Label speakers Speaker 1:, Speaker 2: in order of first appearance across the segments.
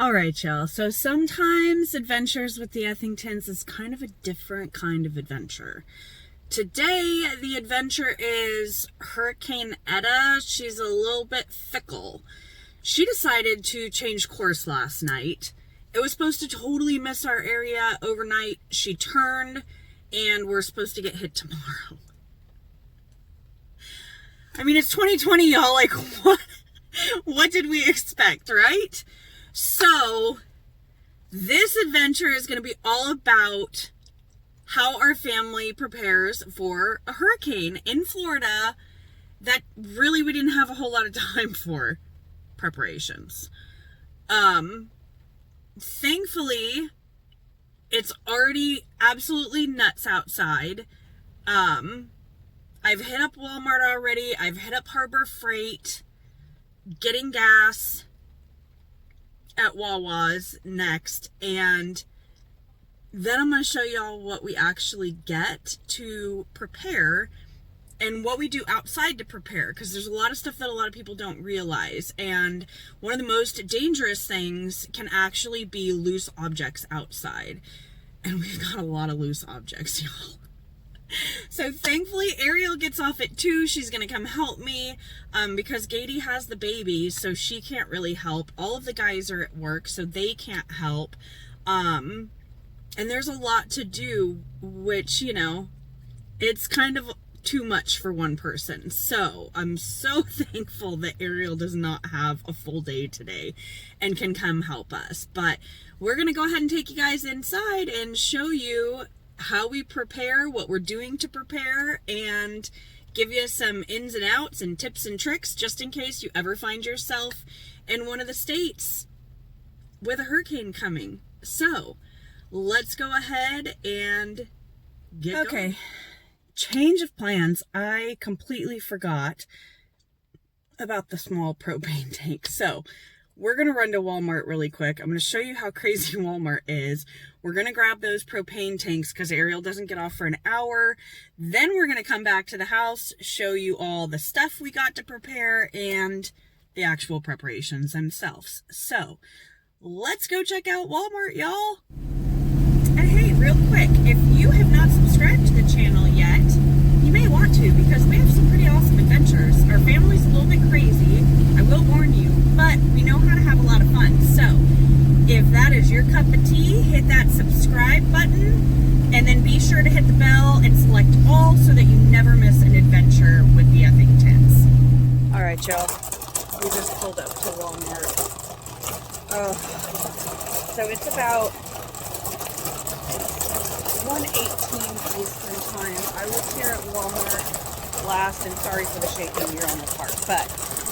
Speaker 1: All right, y'all. So sometimes adventures with the Ethingtons is kind of a different kind of adventure. Today, the adventure is Hurricane Etta. She's a little bit fickle. She decided to change course last night. It was supposed to totally miss our area overnight. She turned, and we're supposed to get hit tomorrow. I mean, it's 2020, y'all. Like, what did we expect, right? So, this adventure is going to be all about how our family prepares for a hurricane in Florida that really we didn't have a whole lot of time for preparations. Thankfully, it's already absolutely nuts outside. I've hit up Walmart already. I've hit up Harbor Freight, getting gas at Wawa's next, and then I'm going to show y'all what we actually get to prepare and what we do outside to prepare, because there's a lot of stuff that a lot of people don't realize, and one of the most dangerous things can actually be loose objects outside, and we've got a lot of loose objects, y'all. So thankfully Ariel gets off at 2. She's gonna come help me because Gaty has the baby, so she can't really help. All of the guys are at work, so they can't help, and there's a lot to do, which, you know, it's kind of too much for one person. So I'm so thankful that Ariel does not have a full day today and can come help us. But we're gonna go ahead and take you guys inside and show you how we prepare, what we're doing to prepare, and give you some ins and outs and tips and tricks just in case you ever find yourself in one of the states with a hurricane coming. So let's go ahead and get going. Change of plans. I completely forgot about the small propane tank. So we're going to run to Walmart really quick. I'm going to show you how crazy Walmart is. We're going to grab those propane tanks because Ariel doesn't get off for an hour. Then we're going to come back to the house, show you all the stuff we got to prepare and the actual preparations themselves. So let's go check out Walmart, y'all. And hey, real quick, if you have not subscribed to the channel yet, you may want to, because we have some pretty awesome adventures. Our family's a little bit crazy, I will warn you, but we know how to have a lot of fun. So if that is your cup of tea, hit that subscribe button, and then be sure to hit the bell and select all so that you never miss an adventure with the Ethingtons. All right, y'all, we just pulled up to Walmart. So it's about 1:18 Eastern time. I was here at Walmart last, and sorry for the shaking, you're on the park, but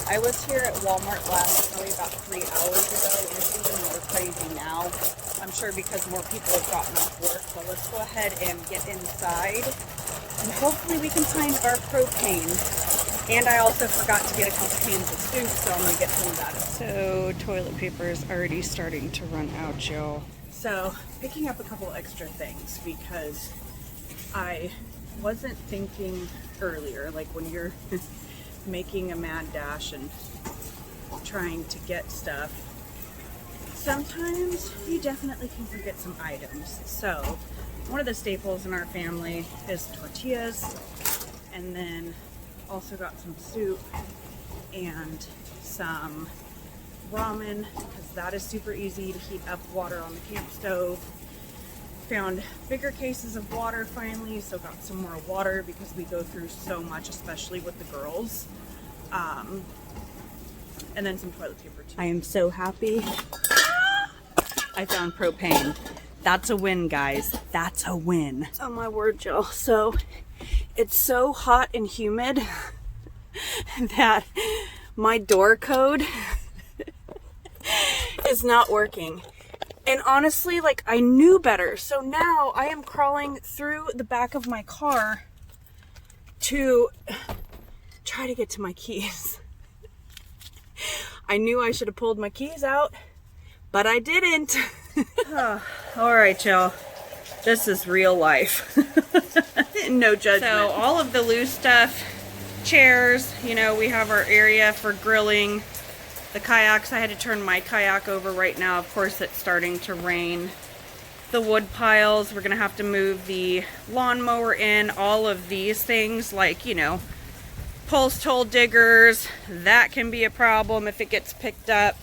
Speaker 1: I was here at Walmart last probably about 3 hours ago, and it's even more crazy now. I'm sure because more people have gotten off work. So let's go ahead and get inside, and hopefully we can find our propane. And I also forgot to get a couple cans of soup, so I'm going to get some of that. So toilet paper is already starting to run out, y'all. So picking up a couple extra things because I wasn't thinking earlier, like when you're making a mad dash and trying to get stuff, sometimes you definitely can forget some items. So one of the staples in our family is tortillas, and then also got some soup and some ramen, because that is super easy to heat up water on the camp stove. Found bigger cases of water finally, so got some more water because we go through so much, especially with the girls. And then some toilet paper too. I am so happy I found propane. That's a win, guys. That's a win. Oh my word, y'all. So it's so hot and humid that my door code is not working. And honestly, like, I knew better. So now I am crawling through the back of my car to try to get to my keys. I knew I should have pulled my keys out, but I didn't. All right, y'all. This is real life. No judgment. So all of the loose stuff, chairs, you know, we have our area for grilling. The kayaks, I had to turn my kayak over right now. Of course, it's starting to rain. The wood piles, we're gonna have to move the lawnmower in. All of these things, like, you know, post hole diggers, that can be a problem if it gets picked up.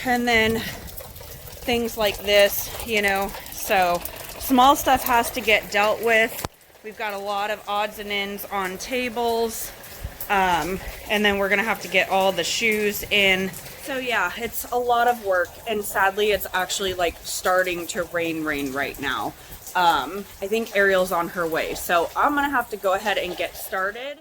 Speaker 1: And then things like this, you know, so small stuff has to get dealt with. We've got a lot of odds and ends on tables. And then we're gonna have to get all the shoes in. So yeah, it's a lot of work, and sadly it's actually like starting to rain right now. I think Ariel's on her way, so I'm gonna have to go ahead and get started.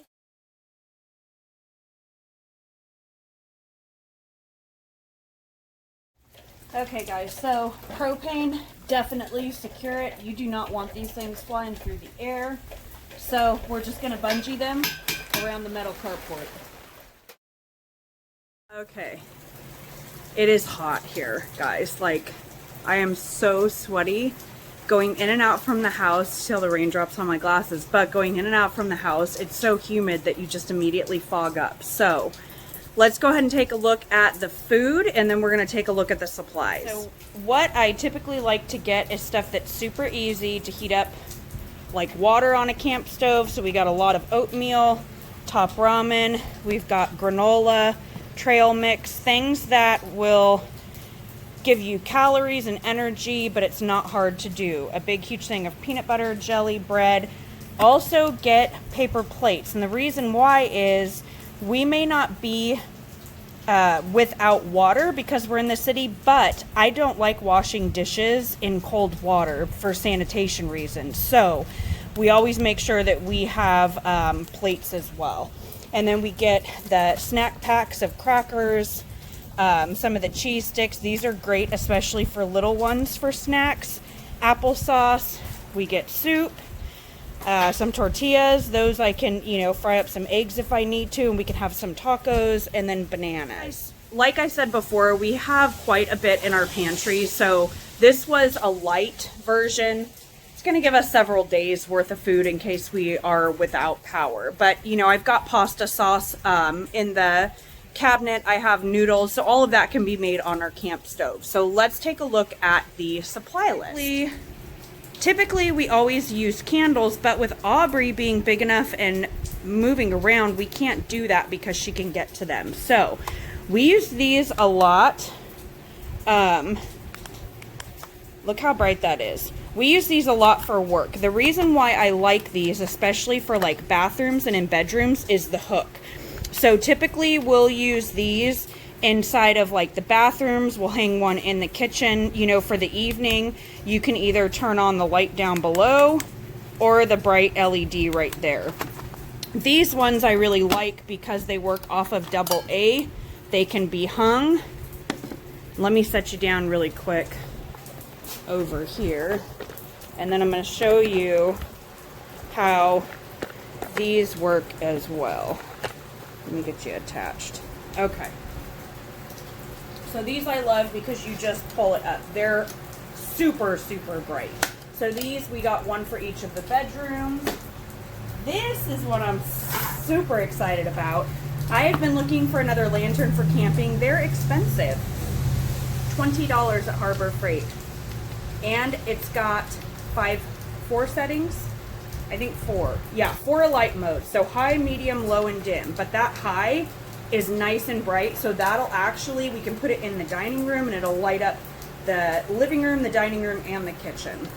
Speaker 1: Okay guys, so propane, definitely secure it. You do not want these things flying through the air. So we're just gonna bungee them around the metal carport. Okay, it is hot here, guys. Like, I am so sweaty going in and out from the house till the raindrops on my glasses, but going in and out from the house, it's so humid that you just immediately fog up. So let's go ahead and take a look at the food, and then we're going to take a look at the supplies. So what I typically like to get is stuff that's super easy to heat up, like water on a camp stove. So we got a lot of oatmeal, top ramen, we've got granola, trail mix, things that will give you calories and energy, but it's not hard to do. A big huge thing of peanut butter, jelly, bread. Also get paper plates, and the reason why is we may not be without water because we're in the city, but I don't like washing dishes in cold water for sanitation reasons. So we always make sure that we have plates as well. And then we get the snack packs of crackers, some of the cheese sticks. These are great, especially for little ones for snacks. Applesauce, we get soup. Some tortillas, those I can, you know, fry up some eggs if I need to, and we can have some tacos, and then bananas. Like I said before, we have quite a bit in our pantry, so this was a light version. It's going to give us several days worth of food in case we are without power. But, you know, I've got pasta sauce in the cabinet. I have noodles, so all of that can be made on our camp stove. So let's take a look at the supply list. Typically, we always use candles, but with Aubrey being big enough and moving around, we can't do that because she can get to them. So we use these a lot. Look how bright that is. We use these a lot for work. The reason why I like these, especially for like bathrooms and in bedrooms, is the hook. So typically we'll use these inside of like the bathrooms. We'll hang one in the kitchen, you know, for the evening. You can either turn on the light down below or the bright LED right there. These ones I really like because they work off of AA. They can be hung. Let me set you down really quick over here, and then I'm going to show you how these work as well. Let me get you attached. Okay. So these I love because you just pull it up. They're super, super bright. So these, we got one for each of the bedrooms. This is what I'm super excited about. I have been looking for another lantern for camping. They're expensive. $20 at Harbor Freight. And it's got four settings. I think 4. Yeah, 4 light modes. So high, medium, low, and dim. But that high is nice and bright, so that'll actually, we can put it in the dining room and it'll light up the living room, the dining room, and the kitchen.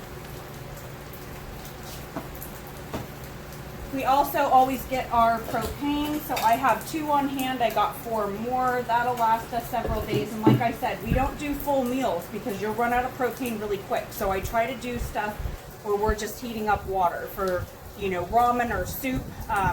Speaker 1: We also always get our propane, so I have 2 on hand. I got 4 more. That'll last us several days, and like I said, we don't do full meals because you'll run out of propane really quick. So I try to do stuff where we're just heating up water for, you know, ramen or soup,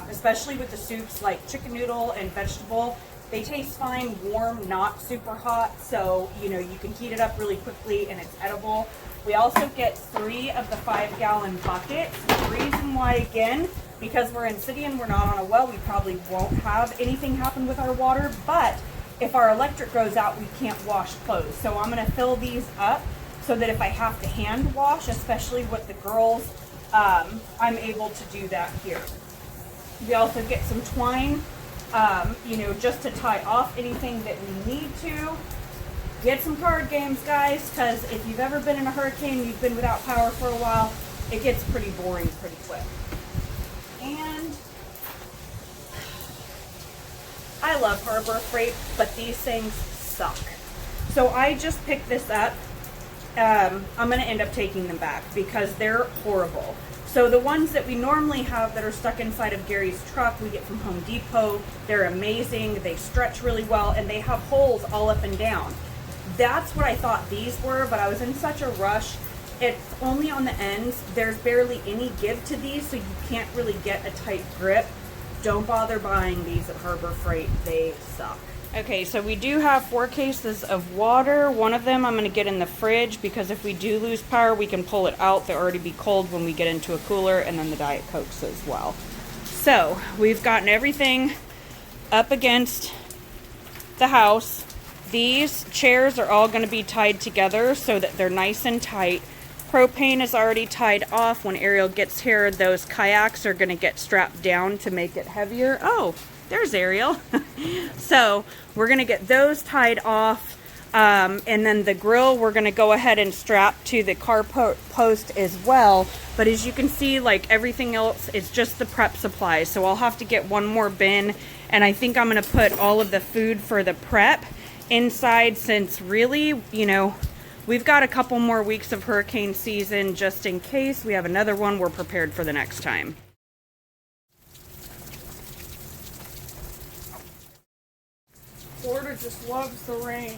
Speaker 1: especially with the soups like chicken noodle and vegetable. They taste fine, warm, not super hot, so, you know, you can heat it up really quickly and it's edible. We also get 3 of the 5-gallon buckets. The reason why, again, because we're in city and we're not on a well, we probably won't have anything happen with our water, but if our electric goes out, we can't wash clothes. So I'm gonna fill these up so that if I have to hand wash, especially with the girls, I'm able to do that here. We also get some twine you know, just to tie off anything that we need to. Get some card games, guys, because if you've ever been in a hurricane, you've been without power for a while, it gets pretty boring pretty quick. And I love Harbor Freight, but these things suck. So I just picked this up. I'm going to end up taking them back because they're horrible. So the ones that we normally have that are stuck inside of Gary's truck, we get from Home Depot. They're amazing. They stretch really well, and they have holes all up and down. That's what I thought these were, but I was in such a rush. It's only on the ends. There's barely any give to these, so you can't really get a tight grip. Don't bother buying these at Harbor Freight. They suck. Okay, so we do have 4 cases of water. One of them I'm going to get in the fridge because if we do lose power, we can pull it out. They'll already be cold when we get into a cooler, and then the Diet Cokes as well. So we've gotten everything up against the house. These chairs are all going to be tied together so that they're nice and tight. Propane is already tied off. When Ariel gets here, those kayaks are going to get strapped down to make it heavier. Oh, there's Ariel. So we're going to get those tied off. And then the grill, we're going to go ahead and strap to the car post as well. But as you can see, like everything else, it's just the prep supplies. So I'll have to get one more bin. And I think I'm going to put all of the food for the prep inside, since really, you know, we've got a couple more weeks of hurricane season just in case we have another one. We're prepared for the next time.
Speaker 2: Florida just loves the rain.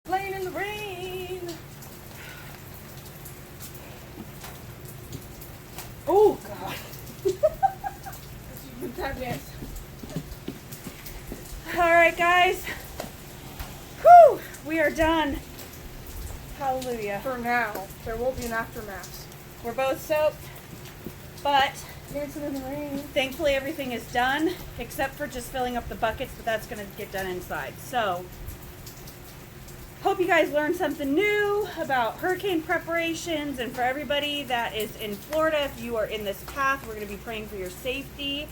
Speaker 2: Playing in the rain. Oh God.
Speaker 1: Alright guys, whew, we are done. Hallelujah.
Speaker 2: For now. There will be an aftermath.
Speaker 1: We're both soaked, but
Speaker 2: Dancing in the rain.
Speaker 1: thankfully everything is done except for just filling up the buckets, but that's going to get done inside. So hope you guys learned something new about hurricane preparations, and for everybody that is in Florida, if you are in this path, we're going to be praying for your safety,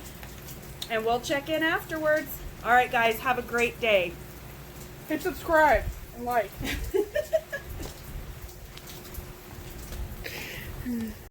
Speaker 1: and we'll check in afterwards. All right, guys, have a great day.
Speaker 2: Hit subscribe and like.